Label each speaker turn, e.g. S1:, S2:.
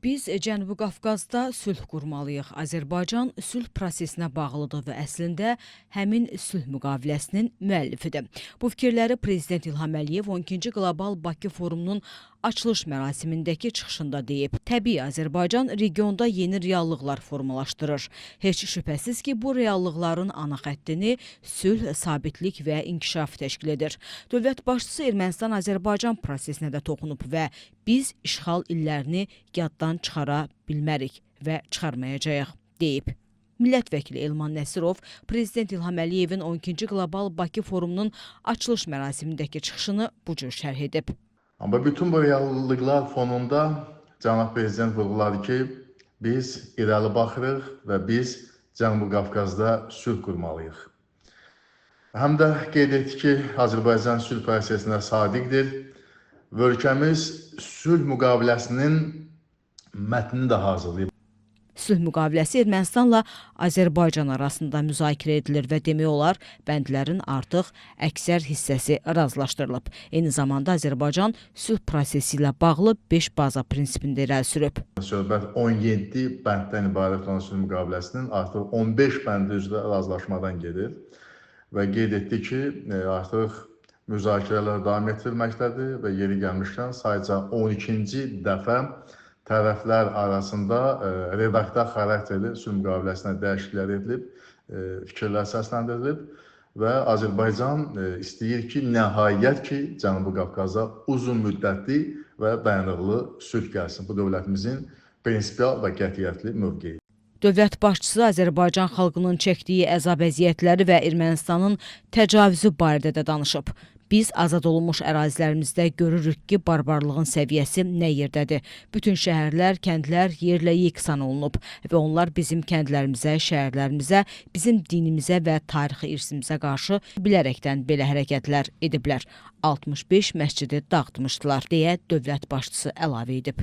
S1: Biz Cənubi Qafqazda sülh qurmalıyıq. Azərbaycan sülh prosesinə bağlıdır və əslində həmin sülh müqaviləsinin müəllifidir. Bu fikirləri Prezident İlham Əliyev 12-ci Qlobal Bakı Forumunun açılış mərasimindəki çıxışında deyib. Təbii Azərbaycan regionda yeni reallıqlar formalaşdırır. Heç şübhəsiz ki, bu reallıqların ana xəttini sülh, sabitlik və inkişaf təşkil edir. Dövlət başçısı Ermənistan-Azərbaycan prosesinə də toxunub və biz işğal illərini yaddan çıxara bilmərik və çıxarmayacağıq, deyib. Millət vəkili Elman Nəsirov, Prezident İlham Əliyevin 12-ci Qlobal Bakı Forumunun açılış mərasimindəki çıxışını bu cür şərh edib.
S2: Amma bütün bu reallıqlar fonunda Cənab Prezident vurğuladı ki, biz irəli baxırıq və biz Cənubi Qafqazda sülh qurmalıyıq. Həm də qeyd etdi ki, Azərbaycan sülh prosesinə sadiqdir və ölkəmiz sülh müqaviləsinin mətnini də hazırlayıb.
S1: Sülh müqaviləsi Ermənistanla Azərbaycan arasında müzakirə edilir və demək olar, bəndlərin artıq əksər hissəsi razılaşdırılıb. Eyni zamanda Azərbaycan sülh prosesi ilə bağlı 5 baza prinsipində irəli sürüb.
S2: Söhbət 17 bənddən ibarət olan sülh müqaviləsinin artıq 15 bəndi üzrə razılaşmadan gedir və qeyd etdi ki, artıq müzakirələr davam etdirilməkdədir və yeri gəlmişkən sayca 12-ci dəfə tərəflər arasında redaktor xarakterli sülh müqaviləsinə dəyişikliklər edilib, fikirlər səsləndirilib və Azərbaycan istəyir ki, nəhayət ki, Cənubi Qafqaza uzun müddətli və dayanıqlı sülh gəlsin. Bu dövlətimizin prinsipial və qətiyyətli mövqeyidir.
S1: Dövlət başçısı Azərbaycan xalqının çəkdiyi əzab-əziyyətləri və Ermənistanın təcavüzü barədə də danışıb. Biz azad olunmuş ərazilərimizdə görürük ki, barbarlığın səviyyəsi nə yerdədir. Bütün şəhərlər, kəndlər yerlə yeksan olunub və onlar bizim kəndlərimizə, şəhərlərimizə, bizim dinimizə və tarixi irsimizə qarşı bilərəkdən belə hərəkətlər ediblər. 65 məscidi dağıtmışdılar, deyə dövlət başçısı əlavə edib.